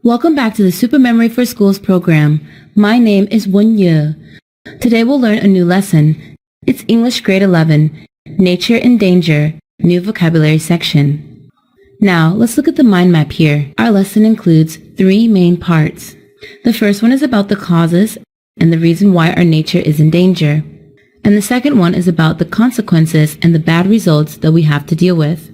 Welcome back to the Super Memory for Schools program. My name is Won Ye. Today we'll learn a new lesson. It's English Grade 11, Nature and Danger, New Vocabulary section. Now, let's look at the mind map here. Our lesson includes 3 main parts. The first one is about the causes and the reason why our nature is in danger. And the second one is about the consequences and the bad results that we have to deal with.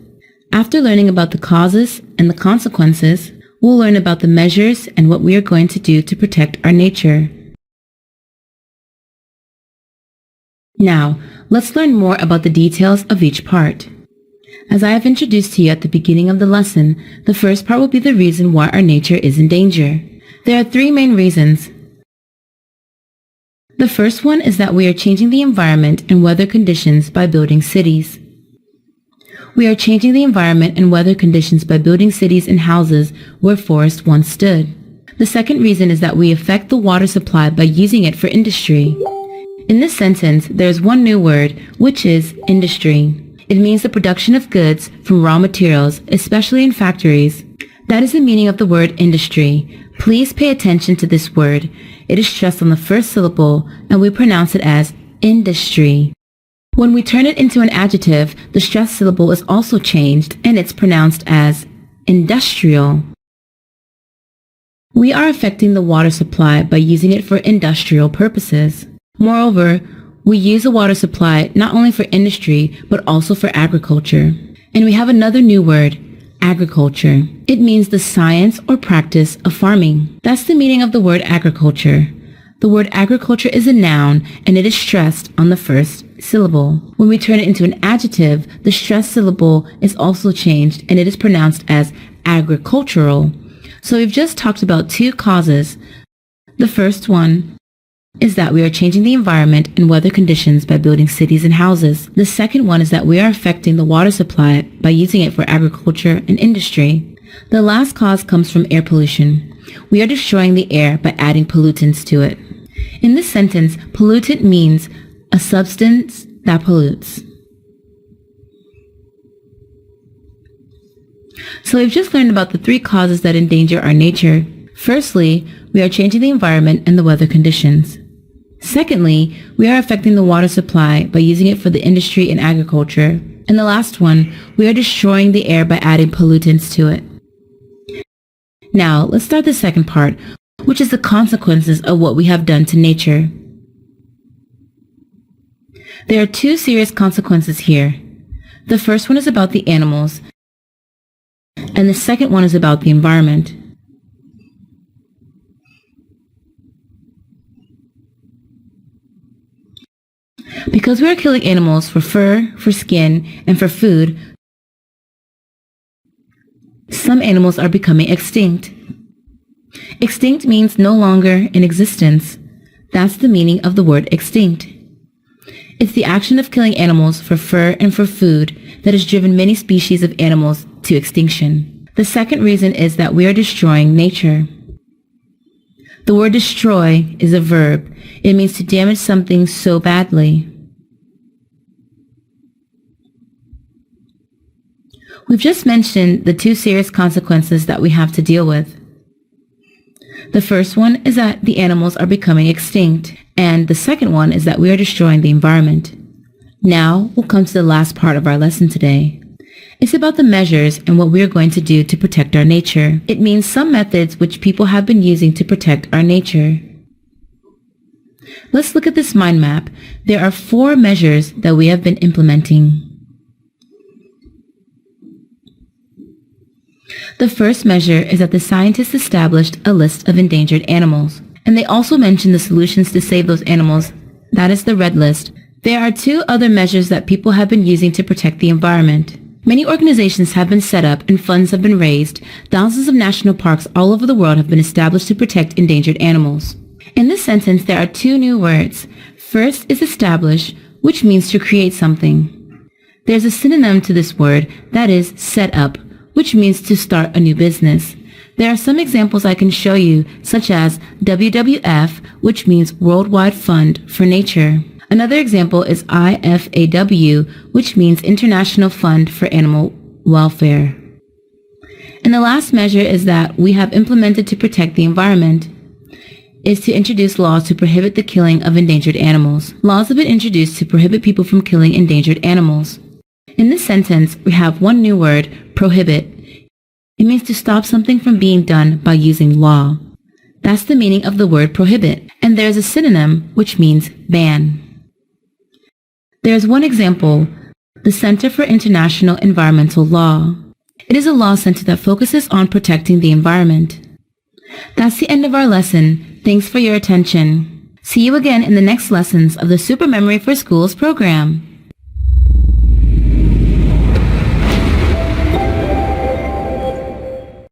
After learning about the causes and the consequences, we'll learn about the measures and what we are going to do to protect our nature. Now, let's learn more about the details of each part. As I have introduced to you at the beginning of the lesson, the first part will be the reason why our nature is in danger. There are 3 main reasons. The first one is that we are changing the environment and weather conditions by building cities. We are changing the environment and weather conditions by building cities and houses where forests once stood. The second reason is that we affect the water supply by using it for industry. In this sentence, there is one new word, which is industry. It means the production of goods from raw materials, especially in factories. That is the meaning of the word industry. Please pay attention to this word. It is stressed on the first syllable, and we pronounce it as industry. When we turn it into an adjective, the stressed syllable is also changed, and it's pronounced as industrial. We are affecting the water supply by using it for industrial purposes. Moreover, we use the water supply not only for industry, but also for agriculture. And we have another new word, agriculture. It means the science or practice of farming. That's the meaning of the word agriculture. The word agriculture is a noun, and it is stressed on the first syllable. When we turn it into an adjective, the stressed syllable is also changed, and it is pronounced as agricultural. So we've just talked about 2 causes. The first one is that we are changing the environment and weather conditions by building cities and houses. The second one is that we are affecting the water supply by using it for agriculture and industry. The last cause comes from air pollution. We are destroying the air by adding pollutants to it. In this sentence, pollutant means a substance that pollutes. So we've just learned about the 3 causes that endanger our nature. Firstly, we are changing the environment and the weather conditions. Secondly, we are affecting the water supply by using it for the industry and agriculture. And the last one, we are destroying the air by adding pollutants to it. Now, let's start the second part, which is the consequences of what we have done to nature. There are 2 serious consequences here. The first one is about the animals, and the second one is about the environment. Because we are killing animals for fur, for skin, and for food, some animals are becoming extinct. Extinct means no longer in existence. That's the meaning of the word extinct. It's the action of killing animals for fur and for food that has driven many species of animals to extinction. The second reason is that we are destroying nature. The word destroy is a verb. It means to damage something so badly. We've just mentioned the 2 serious consequences that we have to deal with. The first one is that the animals are becoming extinct, and the second one is that we are destroying the environment. Now we'll come to the last part of our lesson today. It's about the measures and what we are going to do to protect our nature. It means some methods which people have been using to protect our nature. Let's look at this mind map. There are 4 measures that we have been implementing. The first measure is that the scientists established a list of endangered animals, and they also mentioned the solutions to save those animals. That is the red list. There are 2 other measures that people have been using to protect the environment. Many organizations have been set up and funds have been raised. Thousands of national parks all over the world have been established to protect endangered animals. In this sentence, there are 2 new words. First is establish, which means to create something. There's a synonym to this word, that is set up, which means to start a new business. There are some examples I can show you, such as WWF, which means Worldwide Fund for Nature. Another example is IFAW, which means International Fund for Animal Welfare. And the last measure is that we have implemented to protect the environment is to introduce laws to prohibit the killing of endangered animals. Laws have been introduced to prohibit people from killing endangered animals. In this sentence, we have one new word, prohibit. It means to stop something from being done by using law. That's the meaning of the word prohibit. And there's a synonym which means ban. There's one example, the Center for International Environmental Law. It is a law center that focuses on protecting the environment. That's the end of our lesson. Thanks for your attention. See you again in the next lessons of the Super Memory for Schools program.